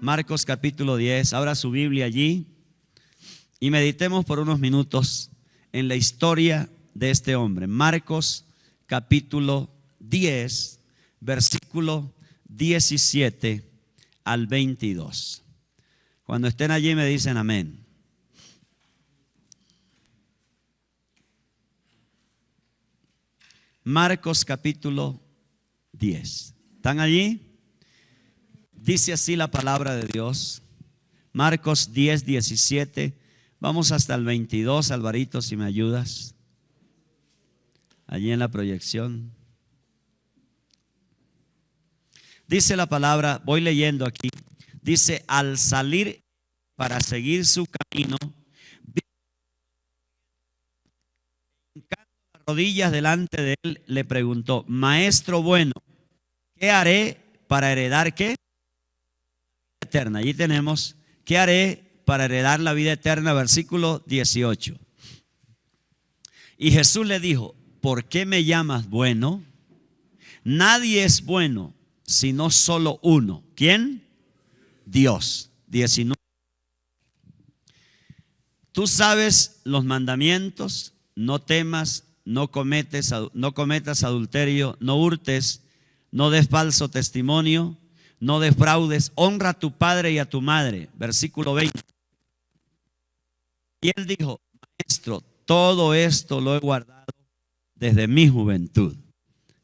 Marcos capítulo 10. Abra su Biblia allí y meditemos por unos minutos en la historia de este hombre. Marcos capítulo 10, versículo 17 al 22. Cuando estén allí me dicen amén. Marcos capítulo 10. ¿Están allí? Dice así la palabra de Dios. Marcos 10, 17. Vamos hasta el 22, Alvarito, si me ayudas. Allí en la proyección. Dice la palabra, voy leyendo aquí. Dice, al salir para seguir su camino, hincando las rodillas delante de él, le preguntó: Maestro bueno, ¿qué haré para heredar qué? Eterna. Allí tenemos, ¿qué haré para heredar la vida eterna? Versículo 18. Y Jesús le dijo: ¿por qué me llamas bueno? Nadie es bueno sino solo uno. ¿Quién? Dios. 19. Tú sabes los mandamientos: no temas, no cometas adulterio, no hurtes, no des falso testimonio, no defraudes, honra a tu padre y a tu madre. Versículo 20. Y él dijo: Maestro, todo esto lo he guardado desde mi juventud.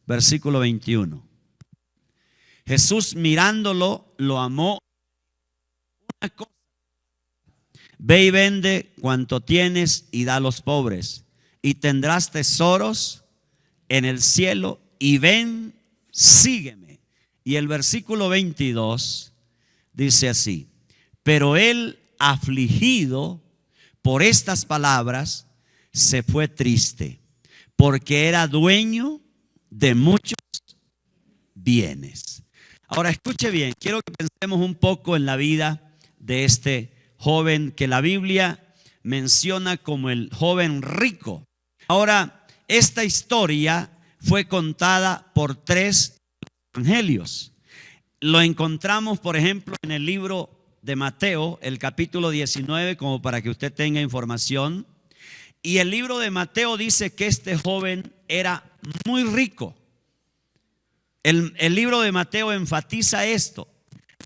Versículo 21. Jesús, mirándolo, lo amó. Una cosa: ve y vende cuanto tienes y da a los pobres, y tendrás tesoros en el cielo, y ven, sígueme. Y el versículo 22 dice así: pero él, afligido por estas palabras, se fue triste, porque era dueño de muchos bienes. Ahora escuche bien, quiero que pensemos un poco en la vida de este joven que la Biblia menciona como el joven rico. Ahora, esta historia fue contada por 3 evangelios. Lo encontramos, por ejemplo, en el libro de Mateo, el capítulo 19, como para que usted tenga información. Y el libro de Mateo dice que este joven era muy rico. El libro de Mateo enfatiza esto.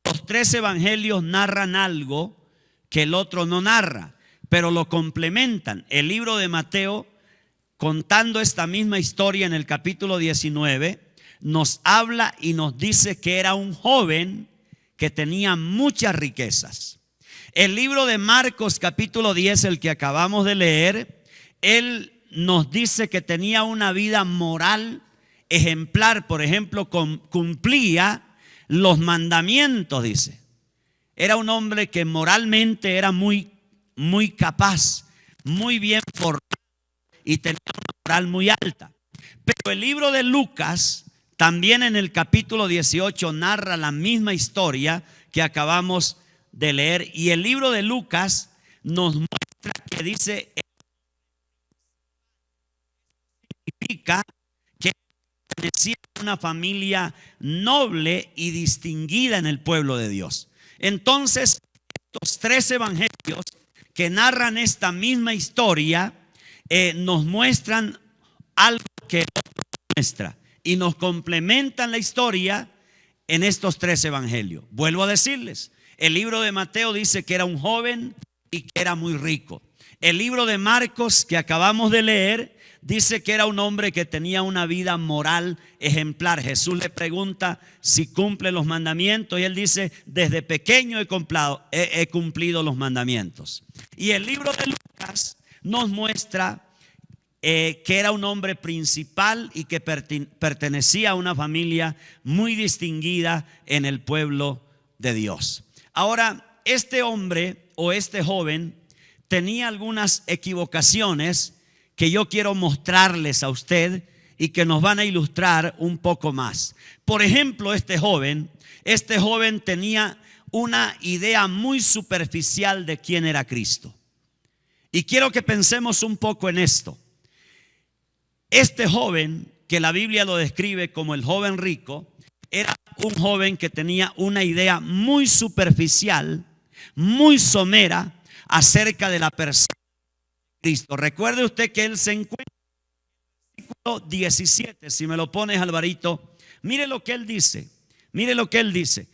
Los 3 evangelios narran algo que el otro no narra, pero lo complementan. El libro de Mateo, contando esta misma historia en el capítulo 19, nos habla y nos dice que era un joven que tenía muchas riquezas. El libro de Marcos capítulo 10, el que acabamos de leer, él nos dice que tenía una vida moral ejemplar. Por ejemplo, cumplía los mandamientos, dice. Era un hombre que moralmente era muy capaz, muy bien formado y tenía una moral muy alta. Pero el libro de Lucas, también en el capítulo 18, narra la misma historia que acabamos de leer. Y el libro de Lucas nos muestra que dice, significa que pertenecía a una familia noble y distinguida en el pueblo de Dios. Entonces, estos 3 evangelios que narran esta misma historia nos muestran algo que otro muestra y nos complementan la historia en estos 3 evangelios. Vuelvo a decirles, el libro de Mateo dice que era un joven y que era muy rico. El libro de Marcos que acabamos de leer dice que era un hombre que tenía una vida moral ejemplar. Jesús le pregunta si cumple los mandamientos y él dice: desde pequeño he cumplido los mandamientos. Y el libro de Lucas nos muestra que era un hombre principal y que pertenecía a una familia muy distinguida en el pueblo de Dios. Ahora, este hombre o este joven tenía algunas equivocaciones que yo quiero mostrarles a usted y que nos van a ilustrar un poco más. Por ejemplo, este joven tenía una idea muy superficial de quién era Cristo. Y quiero que pensemos un poco en esto. Este joven, que la Biblia lo describe como el joven rico, era un joven que tenía una idea muy superficial, muy somera acerca de la persona de Cristo. Recuerde usted que él se encuentra en el versículo 17, si me lo pones, Alvarito. Mire lo que él dice, mire lo que él dice.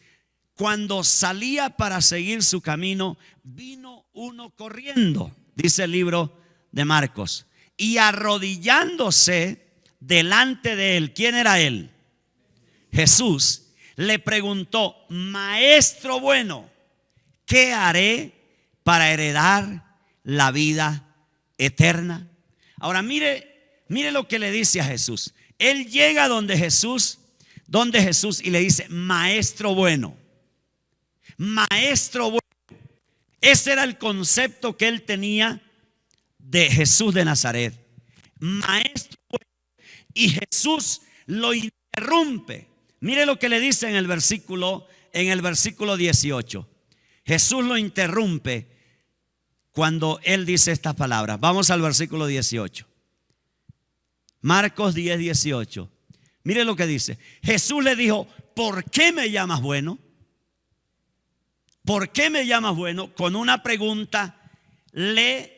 Cuando salía para seguir su camino, vino uno corriendo, dice el libro de Marcos, y arrodillándose delante de él. ¿Quién era él? Jesús. Le preguntó: maestro bueno, ¿qué haré para heredar la vida eterna? Ahora mire lo que le dice a Jesús. Él llega donde Jesús y le dice: maestro bueno, maestro bueno. Ese era el concepto que él tenía de Jesús de Nazaret, maestro bueno. Y Jesús lo interrumpe. Mire lo que le dice en el versículo 18. Jesús lo interrumpe cuando él dice estas palabras. Vamos al versículo 18. Marcos 10, 18. Mire lo que dice. Jesús le dijo: ¿por qué me llamas bueno? ¿Por qué me llamas bueno? Con una pregunta le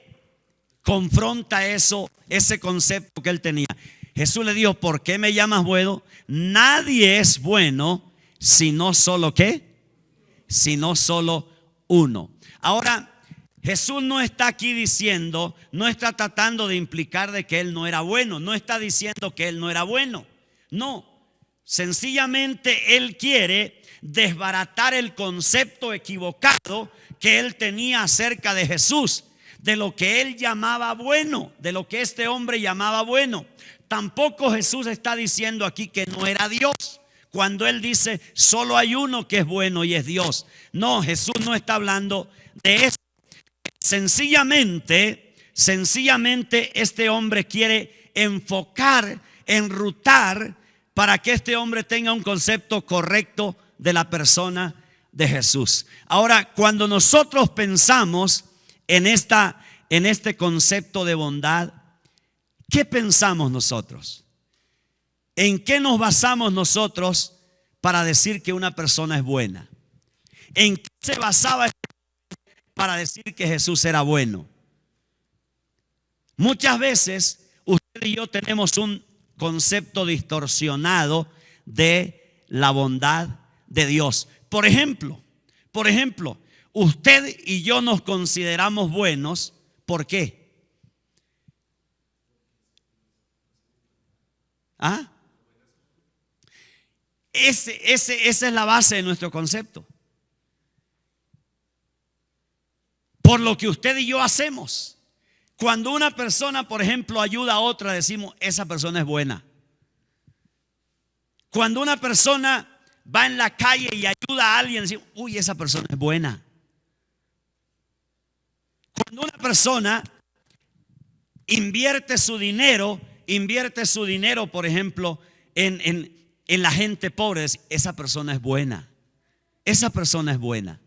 confronta ese concepto que él tenía. Jesús le dijo: ¿por qué me llamas bueno? Nadie es bueno sino solo ¿qué? Sino solo uno. Ahora, Jesús no está aquí diciendo, no está tratando de implicar de que él no era bueno, no está diciendo que él no era bueno. No, sencillamente él quiere desbaratar el concepto equivocado que él tenía acerca de Jesús, de lo que él llamaba bueno, de lo que este hombre llamaba bueno. Tampoco Jesús está diciendo aquí que no era Dios, cuando él dice solo hay uno que es bueno y es Dios. No, Jesús no está hablando de eso. Sencillamente este hombre quiere enfocar, enrutar, para que este hombre tenga un concepto correcto de la persona de Jesús. Ahora, cuando nosotros pensamos en este concepto de bondad, ¿qué pensamos nosotros? ¿En qué nos basamos nosotros para decir que una persona es buena? ¿En qué se basaba para decir que Jesús era bueno? Muchas veces usted y yo tenemos un concepto distorsionado de la bondad de Dios. Por ejemplo, usted y yo nos consideramos buenos. ¿Por qué? ¿Ah? Esa es la base de nuestro concepto. Por lo que usted y yo hacemos. Cuando una persona, por ejemplo, ayuda a otra, decimos: esa persona es buena. Cuando una persona va en la calle y ayuda a alguien, decimos: uy, esa persona es buena. Cuando una persona invierte su dinero, por ejemplo, en la gente pobre, esa persona es buena. Esa persona es buena.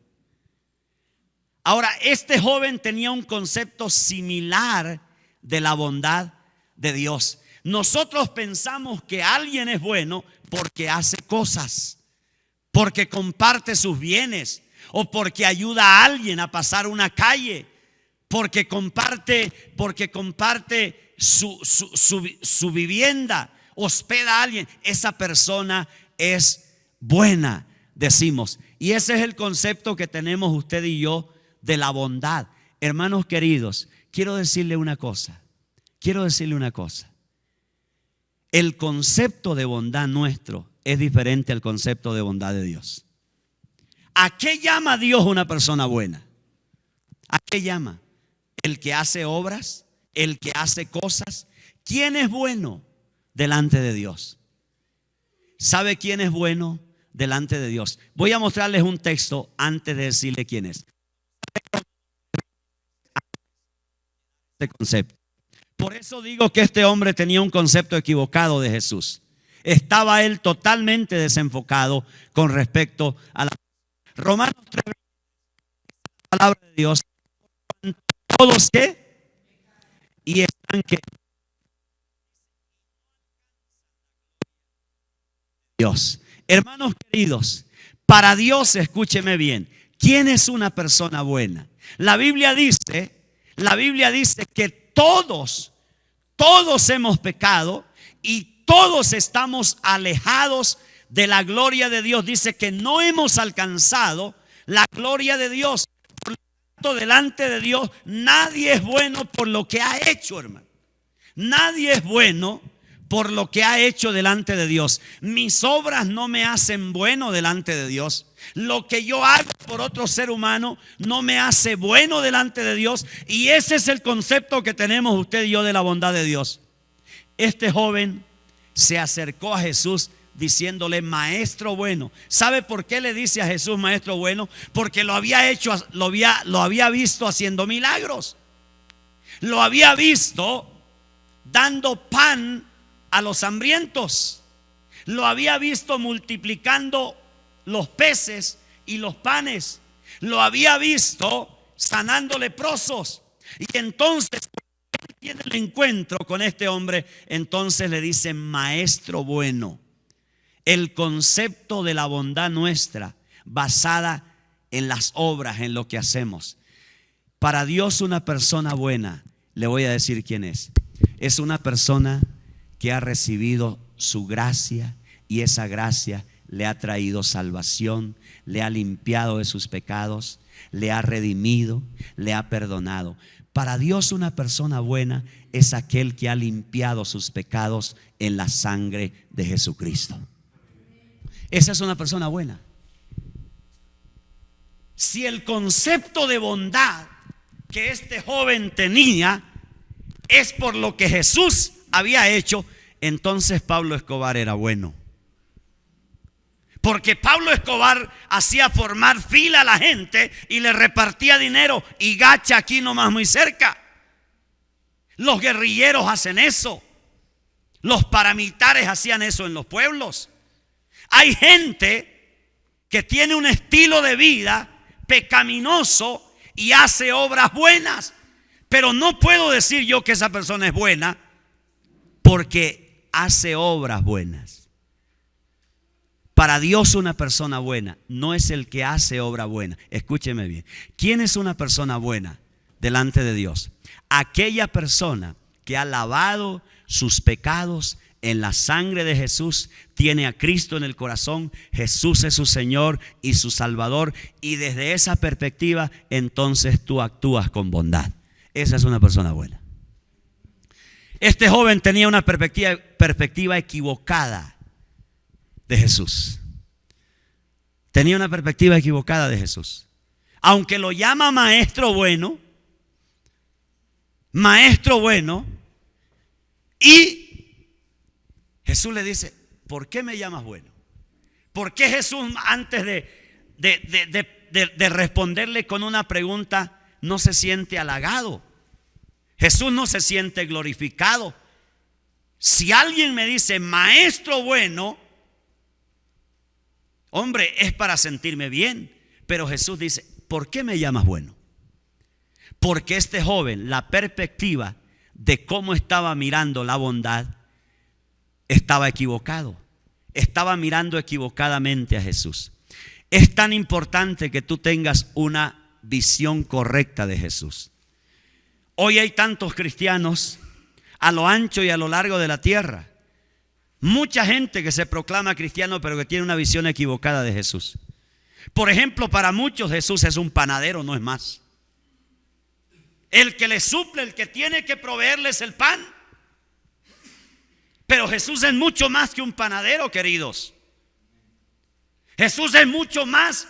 Ahora, este joven tenía un concepto similar de la bondad de Dios. Nosotros pensamos que alguien es bueno porque hace cosas, porque comparte sus bienes, o porque ayuda a alguien a pasar una calle, porque comparte su vivienda, hospeda a alguien. Esa persona es buena, decimos. Y ese es el concepto que tenemos usted y yo de la bondad. Hermanos queridos, quiero decirle una cosa. El concepto de bondad nuestro es diferente al concepto de bondad de Dios. ¿A qué llama Dios una persona buena? ¿A qué llama? El que hace obras, el que hace cosas. ¿Quién es bueno delante de Dios? ¿Sabe quién es bueno delante de Dios? Voy a mostrarles un texto antes de decirle quién es. Este concepto. Por eso digo que este hombre tenía un concepto equivocado de Jesús. Estaba él totalmente desenfocado con respecto a la Romanos 3, la palabra de Dios. Todos que y están que Dios. Hermanos queridos, para Dios, escúcheme bien, ¿quién es una persona buena? La Biblia dice que todos hemos pecado y todos estamos alejados de la gloria de Dios. Dice que no hemos alcanzado la gloria de Dios. Por lo tanto, delante de Dios, nadie es bueno por lo que ha hecho, hermano. Nadie es bueno por lo que ha hecho delante de Dios. Mis obras no me hacen bueno delante de Dios. Lo que yo hago por otro ser humano no me hace bueno delante de Dios. Y ese es el concepto que tenemos usted y yo de la bondad de Dios. Este joven se acercó a Jesús diciéndole: maestro bueno. ¿Sabe por qué le dice a Jesús maestro bueno? Porque lo había visto haciendo milagros. Lo había visto dando pan a los hambrientos. Lo había visto multiplicando los peces y los panes. Lo había visto sanando leprosos. Y entonces tiene el encuentro con este hombre, entonces le dice maestro bueno. El concepto de la bondad nuestra basada en las obras, en lo que hacemos. Para Dios, una persona buena, le voy a decir quién es. Es una persona que ha recibido su gracia y esa gracia le ha traído salvación, le ha limpiado de sus pecados, le ha redimido, le ha perdonado. Para Dios, una persona buena es aquel que ha limpiado sus pecados en la sangre de Jesucristo. Esa es una persona buena. Si el concepto de bondad que este joven tenía es por lo que Jesús había hecho, entonces Pablo Escobar era bueno. Porque Pablo Escobar hacía formar fila a la gente y le repartía dinero y gacha aquí nomás muy cerca. Los guerrilleros hacen eso. Los paramilitares hacían eso en los pueblos. Hay gente que tiene un estilo de vida pecaminoso y hace obras buenas. Pero no puedo decir yo que esa persona es buena porque hace obras buenas. Para Dios, una persona buena no es el que hace obra buena. Escúcheme bien. ¿Quién es una persona buena delante de Dios? Aquella persona que ha lavado sus pecados en la sangre de Jesús, tiene a Cristo en el corazón, Jesús es su Señor y su Salvador, y desde esa perspectiva entonces tú actúas con bondad. Esa es una persona buena. Este joven tenía una perspectiva equivocada de Jesús. Tenía una perspectiva equivocada de Jesús. Aunque lo llama maestro bueno, y Jesús le dice: ¿por qué me llamas bueno? ¿Por qué Jesús, antes de responderle con una pregunta, no se siente halagado? Jesús no se siente glorificado. Si alguien me dice maestro bueno, hombre, es para sentirme bien. Pero Jesús dice: ¿por qué me llamas bueno? Porque este joven, la perspectiva de cómo estaba mirando la bondad, estaba equivocado. Estaba mirando equivocadamente a Jesús. Es tan importante que tú tengas una visión correcta de Jesús. Hoy hay tantos cristianos a lo ancho y a lo largo de la tierra. Mucha gente que se proclama cristiano pero que tiene una visión equivocada de Jesús. Por ejemplo, para muchos Jesús es un panadero, no es más. El que les suple, el que tiene que proveerles el pan. Pero Jesús es mucho más que un panadero, queridos. Jesús es mucho más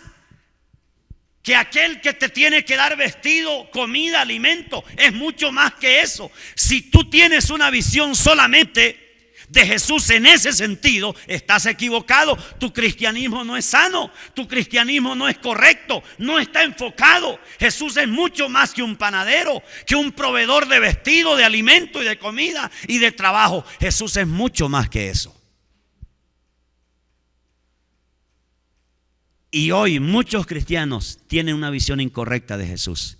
que aquel que te tiene que dar vestido, comida, alimento. Es mucho más que eso. Si tú tienes una visión solamente de Jesús en ese sentido, estás equivocado. Tu cristianismo no es sano, tu cristianismo no es correcto, no está enfocado. Jesús es mucho más que un panadero, que un proveedor de vestido, de alimento y de comida y de trabajo. Jesús es mucho más que eso. Y hoy muchos cristianos tienen una visión incorrecta de Jesús.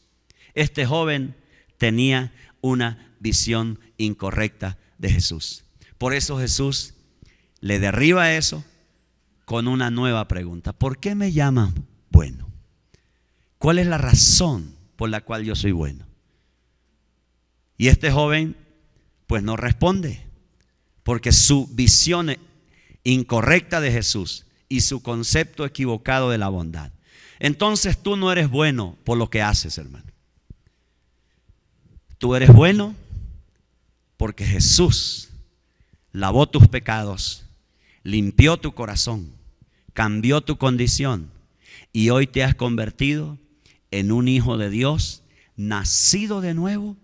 Este joven tenía una visión incorrecta de Jesús. Por eso Jesús le derriba eso con una nueva pregunta. ¿Por qué me llaman bueno? ¿Cuál es la razón por la cual yo soy bueno? Y este joven pues no responde, porque su visión incorrecta de Jesús y su concepto equivocado de la bondad. Entonces tú no eres bueno por lo que haces, hermano. Tú eres bueno porque Jesús lavó tus pecados, limpió tu corazón, cambió tu condición y hoy te has convertido en un hijo de Dios, nacido de nuevo,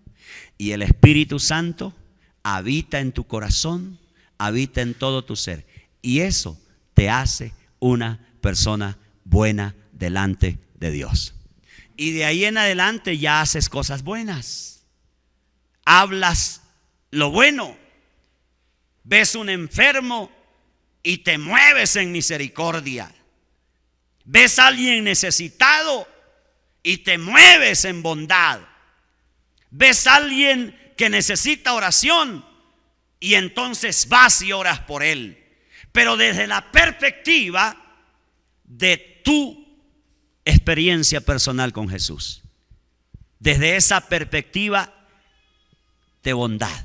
y el Espíritu Santo habita en tu corazón, habita en todo tu ser. Y eso te hace una persona buena delante de Dios. Y de ahí en adelante ya haces cosas buenas. Hablas lo bueno. Ves un enfermo y te mueves en misericordia. Ves a alguien necesitado y te mueves en bondad. Ves a alguien que necesita oración y entonces vas y oras por él. Pero desde la perspectiva de tu experiencia personal con Jesús. Desde esa perspectiva de bondad.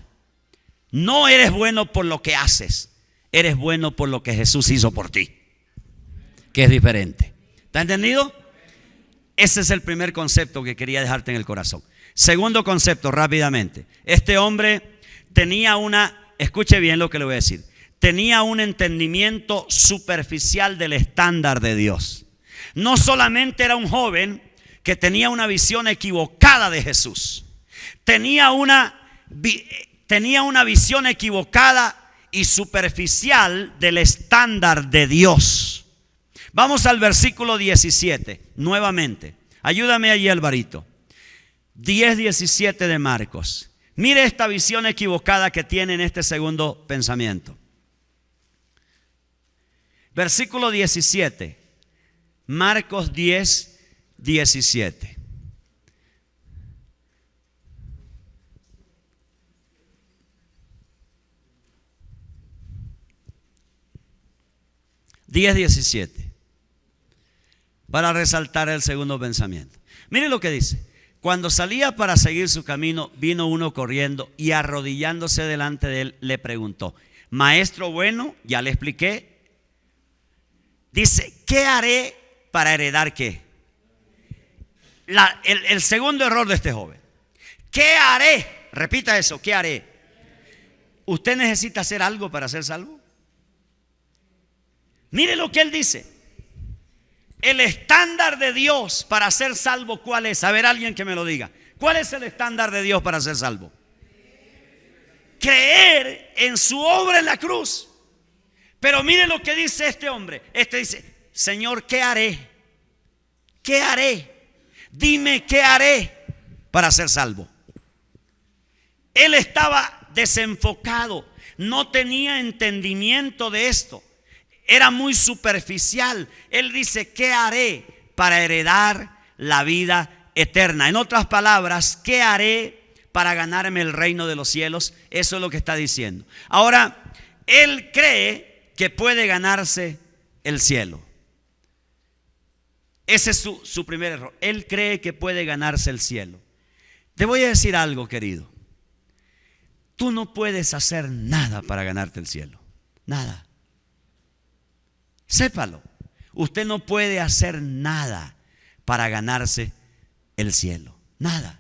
No eres bueno por lo que haces, eres bueno por lo que Jesús hizo por ti, que es diferente. ¿Está entendido? Ese es el primer concepto que quería dejarte en el corazón. Segundo concepto, rápidamente. Este hombre tenía escuche bien lo que le voy a decir, tenía un entendimiento superficial del estándar de Dios. No solamente era un joven que tenía una visión equivocada de Jesús, tenía una visión equivocada y superficial del estándar de Dios. Vamos al versículo 17, nuevamente. Ayúdame allí, Alvarito. 10:17 de Marcos. Mire esta visión equivocada que tiene en este segundo pensamiento. Versículo 17. Marcos 10:17. Para resaltar el segundo pensamiento. Mire lo que dice. Cuando salía para seguir su camino, vino uno corriendo y arrodillándose delante de él, le preguntó: Maestro bueno, ya le expliqué. Dice, ¿qué haré para heredar qué? El segundo error de este joven. ¿Qué haré? Repita eso, ¿qué haré? ¿Usted necesita hacer algo para ser salvo? Mire lo que él dice. El estándar de Dios para ser salvo, ¿cuál es? A ver, alguien que me lo diga. ¿Cuál es el estándar de Dios para ser salvo? Creer en su obra en la cruz. Pero mire lo que dice este hombre. Este dice, Señor, ¿qué haré? ¿Qué haré? Dime qué haré para ser salvo. Él estaba desenfocado, no tenía entendimiento de esto. Era muy superficial. Él dice, ¿qué haré para heredar la vida eterna? En otras palabras, ¿qué haré para ganarme el reino de los cielos? Eso es lo que está diciendo. Ahora, él cree que puede ganarse el cielo. Ese es su primer error. Él cree que puede ganarse el cielo. Te voy a decir algo, querido. Tú no puedes hacer nada para ganarte el cielo. Nada. Sépalo. Usted no puede hacer nada para ganarse el cielo. Nada.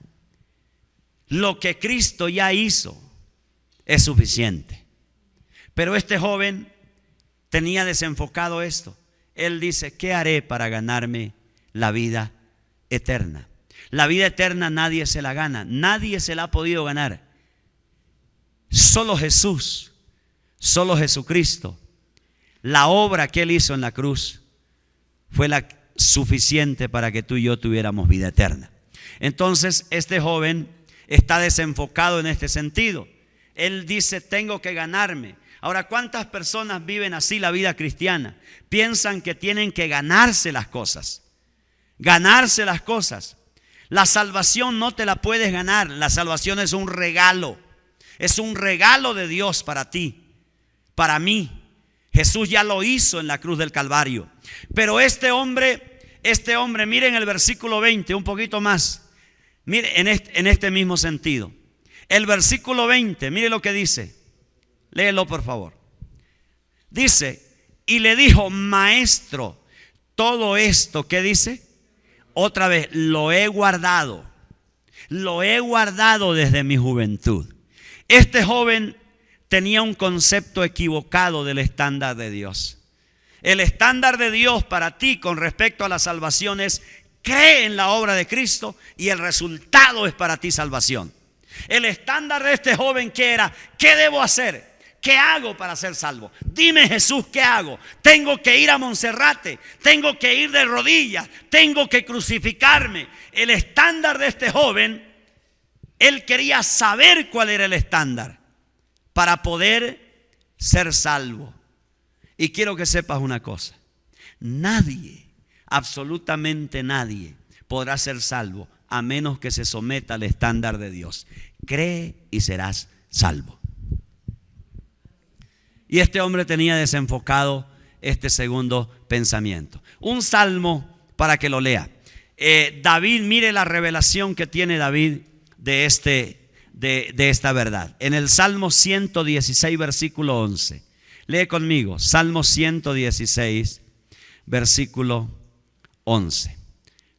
Lo que Cristo ya hizo es suficiente. Pero este joven tenía desenfocado esto. Él dice, ¿qué haré para ganarme la vida eterna? La vida eterna nadie se la gana. Nadie se la ha podido ganar. Solo Jesús, solo Jesucristo. La obra que Él hizo en la cruz fue la suficiente para que tú y yo tuviéramos vida eterna. Entonces este joven está desenfocado en este sentido. Él dice, tengo que ganarme. Ahora, ¿cuántas personas viven así la vida cristiana? Piensan que tienen que ganarse las cosas. Ganarse las cosas. La salvación no te la puedes ganar. La salvación es un regalo. Es un regalo de Dios para ti, para mí. Jesús ya lo hizo en la cruz del Calvario. Pero este hombre, miren el versículo 20, un poquito más. Mire, en este mismo sentido. El versículo 20, mire lo que dice. Léelo por favor. Dice, y le dijo: maestro, todo esto, ¿qué dice? Otra vez, lo he guardado desde mi juventud. Este joven tenía un concepto equivocado del estándar de Dios. El estándar de Dios para ti con respecto a la salvación es: cree en la obra de Cristo y el resultado es para ti salvación. El estándar de este joven, ¿qué era? ¿Qué debo hacer? ¿Qué hago para ser salvo? Dime, Jesús, ¿qué hago? Tengo que ir a Monserrate, tengo que ir de rodillas, tengo que crucificarme. El estándar de este joven, él quería saber cuál era el estándar para poder ser salvo. Y quiero que sepas una cosa: nadie, absolutamente nadie, podrá ser salvo a menos que se someta al estándar de Dios. Cree y serás salvo. Y este hombre tenía desenfocado este segundo pensamiento. Un salmo para que lo lea. David, mire la revelación que tiene David de esta verdad. En el Salmo 116, versículo 11. Lee conmigo, Salmo 116, versículo 11.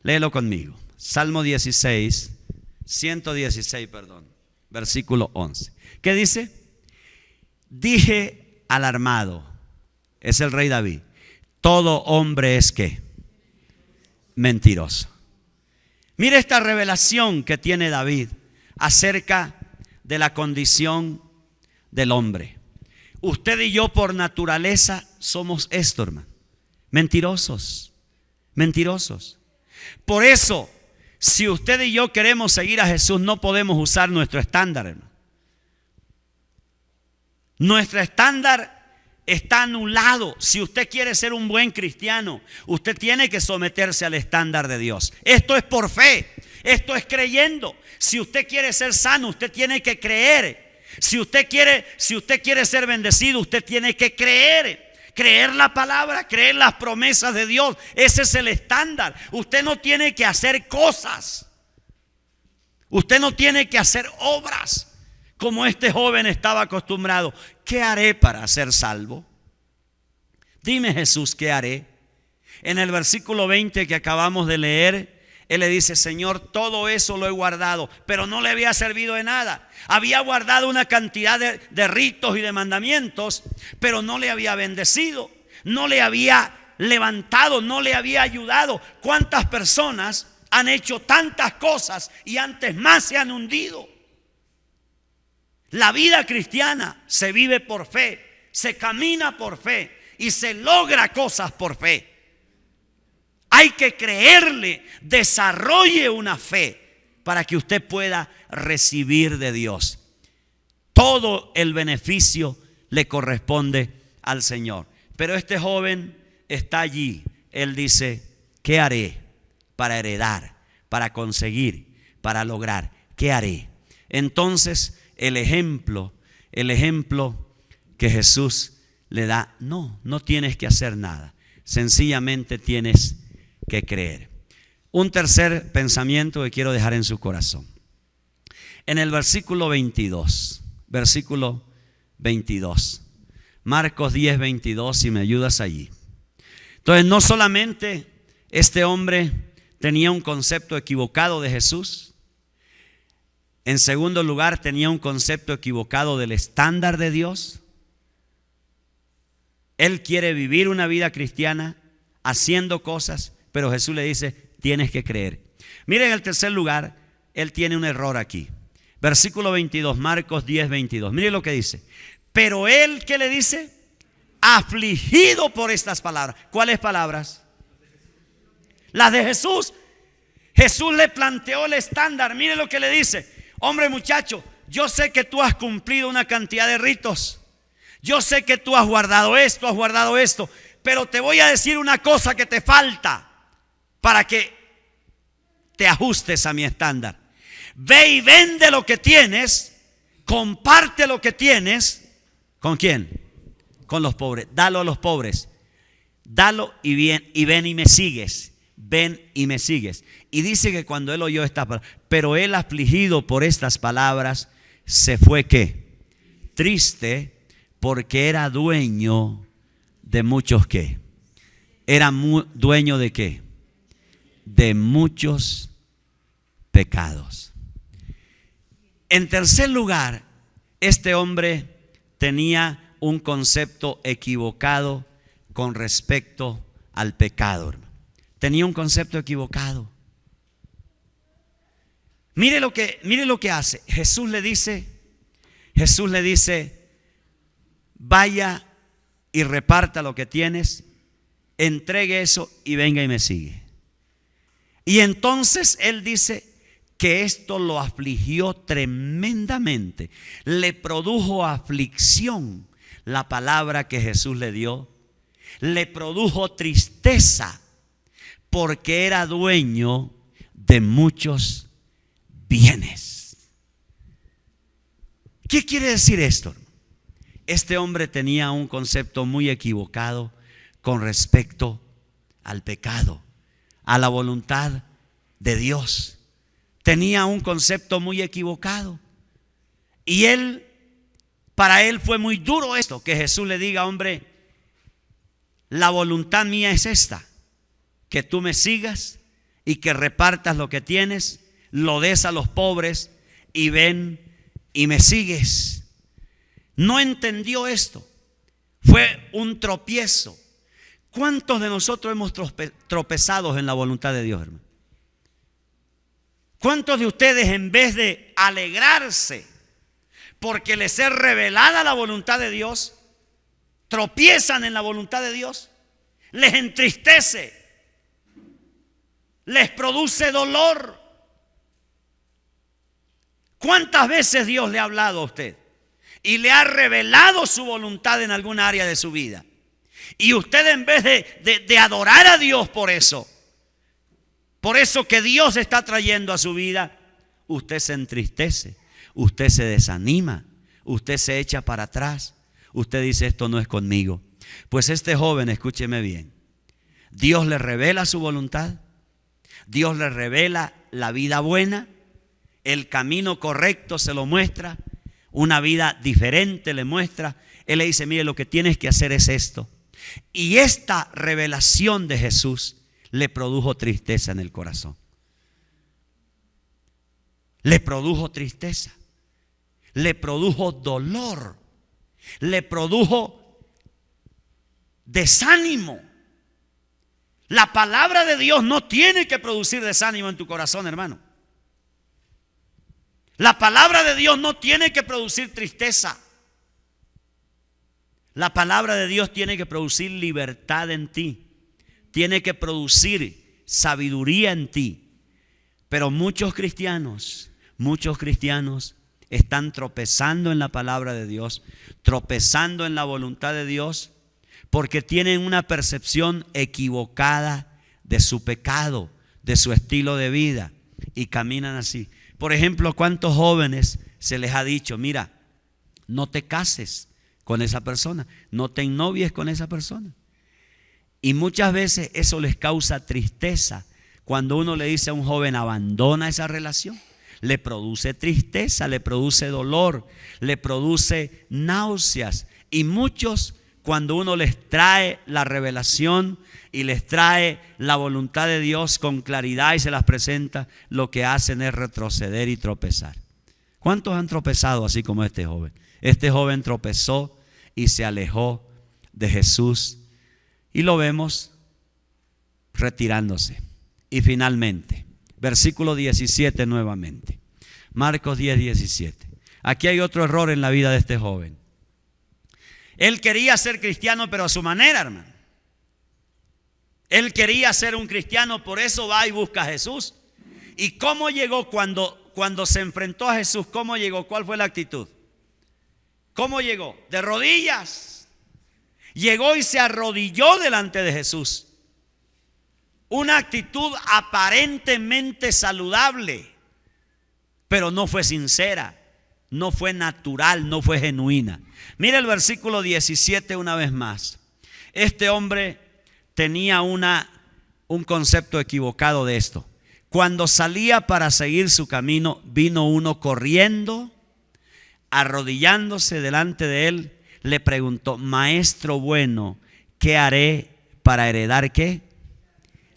Léelo conmigo. Salmo 116, versículo 11. ¿Qué dice? Dije al armado, es el rey David: todo hombre es ¿qué? Mentiroso. Mire esta revelación que tiene David acerca de la condición del hombre. Usted y yo por naturaleza somos esto, hermano: mentirosos. Por eso, si usted y yo queremos seguir a Jesús, no podemos usar nuestro estándar, hermano. Nuestro estándar está anulado. Si usted quiere ser un buen cristiano, usted tiene que someterse al estándar de Dios. Esto es por fe, esto es creyendo. Si usted quiere ser sano, usted tiene que creer. Si usted quiere ser bendecido, usted tiene que creer. Creer la palabra, creer las promesas de Dios. Ese es el estándar. Usted no tiene que hacer cosas. Usted no tiene que hacer obras como este joven estaba acostumbrado. ¿Qué haré para ser salvo? Dime, Jesús, ¿qué haré? En el versículo 20 que acabamos de leer, él le dice: Señor, todo eso lo he guardado. Pero no le había servido de nada. Había guardado una cantidad de ritos y de mandamientos, pero no le había bendecido, no le había levantado, no le había ayudado. ¿Cuántas personas han hecho tantas cosas y antes más se han hundido? La vida cristiana se vive por fe, se camina por fe y se logra cosas por fe. Hay que creerle, desarrolle una fe para que usted pueda recibir de Dios. Todo el beneficio le corresponde al Señor. Pero este joven está allí. Él dice: ¿qué haré para heredar, para conseguir, para lograr? ¿Qué haré? Entonces el ejemplo que Jesús le da: no tienes que hacer nada, sencillamente tienes que creer. Un tercer pensamiento que quiero dejar en su corazón. En el versículo 22, Marcos 10, 22, si me ayudas allí. Entonces, no solamente este hombre tenía un concepto equivocado de Jesús. En segundo lugar, tenía un concepto equivocado del estándar de Dios. Él quiere vivir una vida cristiana haciendo cosas, pero Jesús le dice: tienes que creer. Miren, en el tercer lugar, él tiene un error aquí. Versículo 22, Marcos 10, 22. Miren lo que dice. Pero él, ¿qué le dice? Afligido por estas palabras. ¿Cuáles palabras? Las de Jesús. Jesús le planteó el estándar. Miren lo que le dice: hombre, muchacho, yo sé que tú has cumplido una cantidad de ritos. Yo sé que tú has guardado esto, pero te voy a decir una cosa que te falta para que te ajustes a mi estándar. Ve y vende lo que tienes, comparte lo que tienes. ¿Con quién? con los pobres. Dalo a los pobres. Dalo y ven y me sigues. Ven y me sigues. Y dice que cuando él oyó estas palabras, pero él afligido por estas palabras, se fue ¿qué? Triste, porque era dueño de muchos ¿qué? Era dueño de ¿qué? De muchos pecados. En tercer lugar, este hombre tenía un concepto equivocado con respecto al pecado, hermano. Tenía un concepto equivocado. Mire lo que hace. Jesús le dice, vaya y reparta lo que tienes, entregue eso y venga y me sigue. Y entonces él dice que esto lo afligió tremendamente, le produjo aflicción la palabra que Jesús le dio, le produjo tristeza porque era dueño de muchos bienes. ¿Qué quiere decir esto? Este hombre tenía un concepto muy equivocado con respecto al pecado, a la voluntad de Dios. Tenía un concepto muy equivocado. Y para él fue muy duro esto, que Jesús le diga, hombre, la voluntad mía es esta, que tú me sigas y que repartas lo que tienes, lo des a los pobres y ven y me sigues. No entendió esto. Fue un tropiezo. ¿Cuántos de nosotros hemos tropezado en la voluntad de Dios, hermano? ¿Cuántos de ustedes, en vez de alegrarse porque les es revelada la voluntad de Dios, tropiezan en la voluntad de Dios? Les entristece, les produce dolor. ¿Cuántas veces Dios le ha hablado a usted y le ha revelado su voluntad en alguna área de su vida? Y usted, en vez de adorar a Dios por eso que Dios está trayendo a su vida, usted se entristece, usted se desanima, usted se echa para atrás, usted dice, esto no es conmigo. Pues este joven, escúcheme bien, Dios le revela su voluntad, Dios le revela la vida buena, el camino correcto se lo muestra, una vida diferente le muestra. Él le dice, mire, lo que tienes que hacer es esto. Y esta revelación de Jesús le produjo tristeza en el corazón. Le produjo tristeza, le produjo dolor, le produjo desánimo. La palabra de Dios no tiene que producir desánimo en tu corazón, hermano. La palabra de Dios no tiene que producir tristeza. La palabra de Dios tiene que producir libertad en ti. Tiene que producir sabiduría en ti. Pero muchos cristianos están tropezando en la palabra de Dios, tropezando en la voluntad de Dios, porque tienen una percepción equivocada de su pecado, de su estilo de vida, y caminan así. Por ejemplo, ¿cuántos jóvenes se les ha dicho, mira, no te cases con esa persona, no te ennovies con esa persona? Y muchas veces eso les causa tristeza. Cuando uno le dice a un joven, abandona esa relación, le produce tristeza, le produce dolor, le produce náuseas. Y muchos, cuando uno les trae la revelación y les trae la voluntad de Dios con claridad y se las presenta, lo que hacen es retroceder y tropezar. ¿Cuántos han tropezado así como este joven? Este joven tropezó y se alejó de Jesús. Y lo vemos retirándose. Y finalmente, versículo 17 nuevamente. Marcos 10, 17. Aquí hay otro error en la vida de este joven. Él quería ser cristiano, pero a su manera, hermano. Él quería ser un cristiano, por eso va y busca a Jesús. ¿Y cómo llegó cuando se enfrentó a Jesús? ¿Cómo llegó? ¿Cuál fue la actitud? ¿Cómo llegó? De rodillas. Llegó y se arrodilló delante de Jesús. Una actitud aparentemente saludable, pero no fue sincera. no fue natural, no fue genuina. Mira el versículo 17 una vez más. Este hombre tenía un concepto equivocado de esto. Cuando salía para seguir su camino, vino uno corriendo, arrodillándose delante de él, le preguntó: Maestro bueno, ¿qué haré para heredar qué?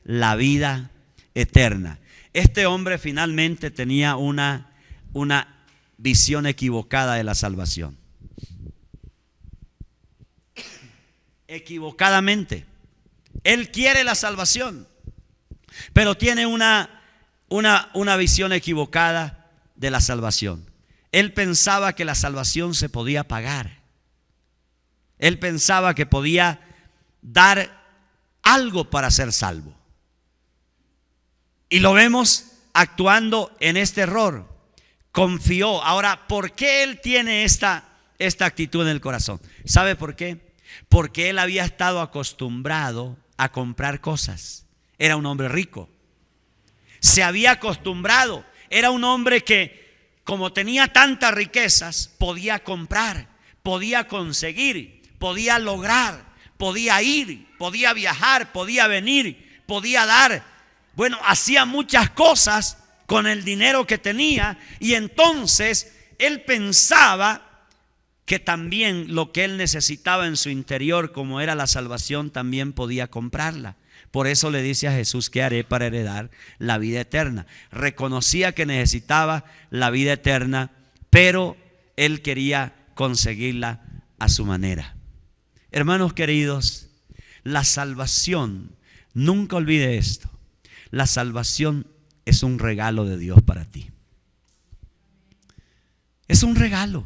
La vida eterna. Este hombre finalmente tenía una visión equivocada de la salvación. Equivocadamente. Él quiere la salvación, pero tiene una visión equivocada de la salvación. Él pensaba que la salvación se podía pagar. Él pensaba que podía dar algo para ser salvo. Y lo vemos actuando en este error. Confió. Ahora, ¿por qué él tiene esta actitud en el corazón? ¿Sabe por qué? Porque él había estado acostumbrado a comprar cosas. Era un hombre rico. Se había acostumbrado. Era un hombre que, como tenía tantas riquezas, podía comprar, podía conseguir, podía lograr, podía ir, podía viajar, podía venir, podía dar. Bueno, hacía muchas cosas con el dinero que tenía, y entonces él pensaba que también lo que él necesitaba en su interior, como era la salvación, también podía comprarla. Por eso le dice a Jesús: ¿qué haré para heredar la vida eterna? Reconocía que necesitaba la vida eterna, pero él quería conseguirla a su manera. Hermanos queridos, la salvación, nunca olvide esto, la salvación es un regalo de Dios para ti. Es un regalo.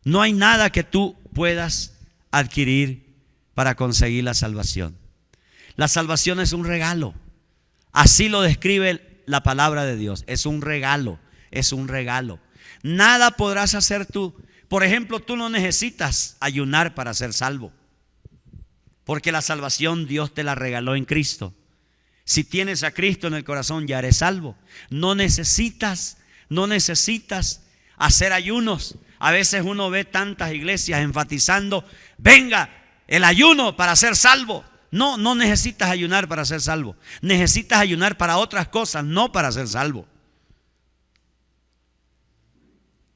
No hay nada que tú puedas adquirir para conseguir la salvación. La salvación es un regalo. Así lo describe la palabra de Dios. Es un regalo, es un regalo. Nada podrás hacer tú. Por ejemplo, tú no necesitas ayunar para ser salvo, porque la salvación Dios te la regaló en Cristo. Si tienes a Cristo en el corazón, ya eres salvo. No necesitas hacer ayunos. A veces uno ve tantas iglesias enfatizando: venga, el ayuno para ser salvo. No necesitas ayunar para ser salvo. Necesitas ayunar para otras cosas, no para ser salvo.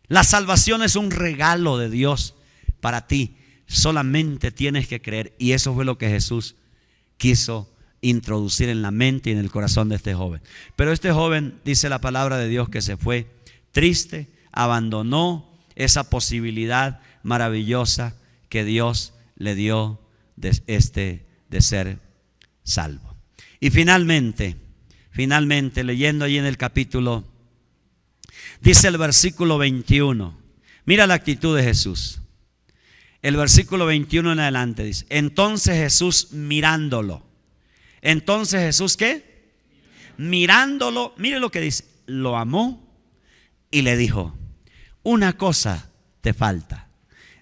La salvación es un regalo de Dios para ti. Solamente tienes que creer. Y eso fue lo que Jesús quiso introducir en la mente y en el corazón de este joven. Pero este joven, dice la palabra de Dios, que se fue triste, abandonó esa posibilidad maravillosa que Dios le dio de ser salvo. Y finalmente, leyendo allí en el capítulo, dice el versículo 21. Mira la actitud de Jesús. El versículo 21 en adelante dice: entonces Jesús mirándolo. Entonces Jesús, ¿qué? Mirándolo, mire lo que dice: lo amó y le dijo: una cosa te falta.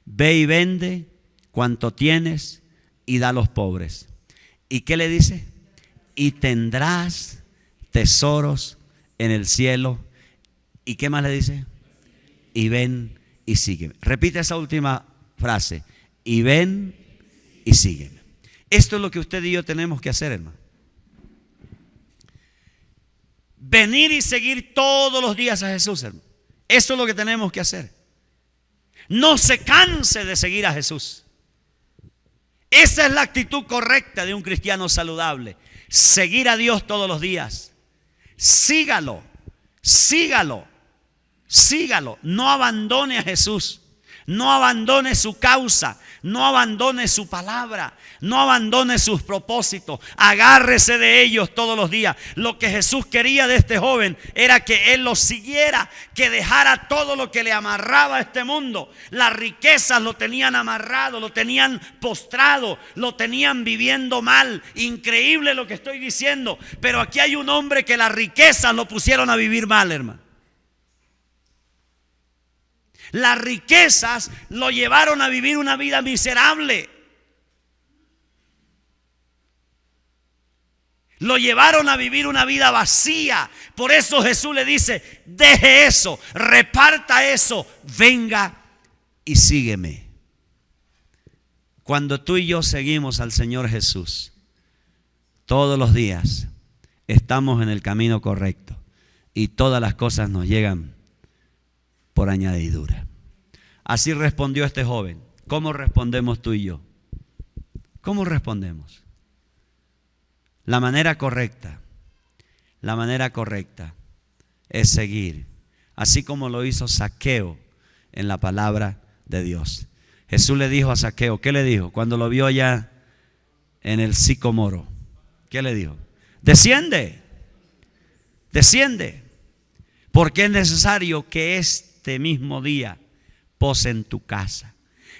Ve y vende cuanto tienes y da a los pobres. ¿Y qué le dice? Y tendrás tesoros en el cielo. ¿Y qué más le dice? Y ven y sígueme. Repite esa última frase: y ven y sígueme. Esto es lo que usted y yo tenemos que hacer, hermano. Venir y seguir todos los días a Jesús, hermano. Eso es lo que tenemos que hacer. No se canse de seguir a Jesús. Esa es la actitud correcta de un cristiano saludable. Seguir a Dios todos los días. Sígalo, sígalo, sígalo. No abandone a Jesús. No abandone su causa. No abandone su palabra. No abandone sus propósitos. Agárrese de ellos todos los días. Lo que Jesús quería de este joven era que él lo siguiera, que dejara todo lo que le amarraba a este mundo. Las riquezas lo tenían amarrado, lo tenían postrado, lo tenían viviendo mal. Increíble lo que estoy diciendo, pero aquí hay un hombre que las riquezas lo pusieron a vivir mal, hermano. Las riquezas lo llevaron a vivir una vida miserable. Lo llevaron a vivir una vida vacía. Por eso Jesús le dice: deje eso, reparta eso, venga y sígueme. Cuando tú y yo seguimos al Señor Jesús, todos los días estamos en el camino correcto y todas las cosas nos llegan por añadidura. Así respondió este joven. ¿Cómo respondemos tú y yo? ¿Cómo respondemos? La manera correcta es seguir, así como lo hizo Zaqueo en la palabra de Dios. Jesús le dijo a Zaqueo, ¿qué le dijo? Cuando lo vio allá en el sicómoro, ¿qué le dijo? Desciende, porque es necesario que este mismo día pose en tu casa.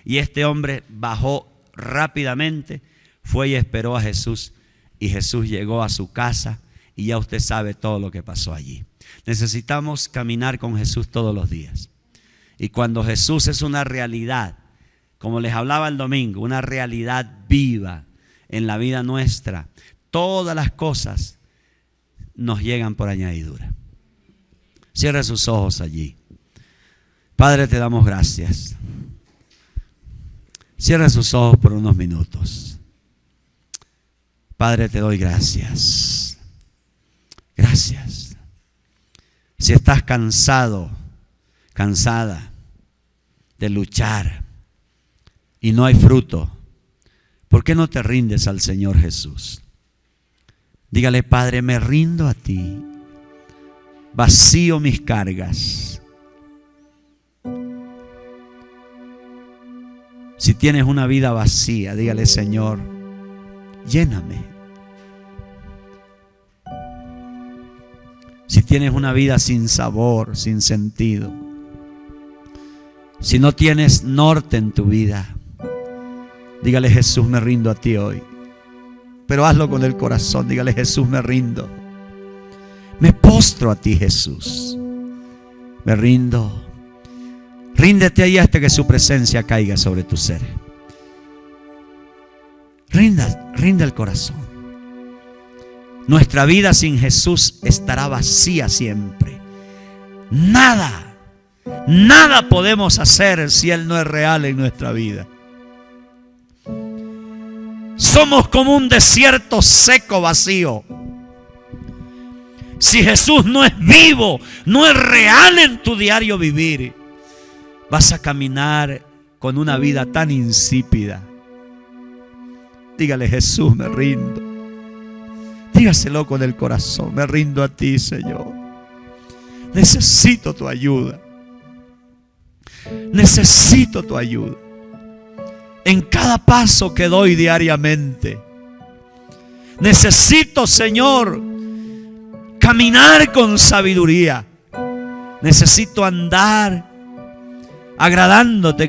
Y este hombre bajó rápidamente, fue y esperó a Jesús. Y Jesús llegó a su casa y ya usted sabe todo lo que pasó allí. Necesitamos caminar con Jesús todos los días. Y cuando Jesús es una realidad, como les hablaba el domingo, una realidad viva en la vida nuestra, todas las cosas nos llegan por añadidura. Cierre sus ojos allí. Padre, te damos gracias. Cierre sus ojos por unos minutos. Padre, te doy gracias. Gracias. Si estás cansado, cansada de luchar y no hay fruto, ¿por qué no te rindes al Señor Jesús? Dígale: Padre, me rindo a ti. Vacío mis cargas. Si tienes una vida vacía, dígale: Señor, lléname. Si tienes una vida sin sabor, sin sentido, si no tienes norte en tu vida, dígale: Jesús, me rindo a ti hoy. Pero hazlo con el corazón. Dígale: Jesús, me rindo. Me postro a ti, Jesús. Me rindo. Ríndete ahí hasta que su presencia caiga sobre tu ser. Rinda el corazón. Nuestra vida sin Jesús estará vacía siempre. Nada podemos hacer si Él no es real en nuestra vida. Somos como un desierto seco, vacío. Si Jesús no es vivo, no es real en tu diario vivir, vas a caminar con una vida tan insípida. Dígale: Jesús, me rindo. Dígaselo con el corazón: me rindo a ti, Señor. Necesito tu ayuda. Necesito tu ayuda. En cada paso que doy diariamente, necesito, Señor, caminar con sabiduría. Necesito andar agradándote.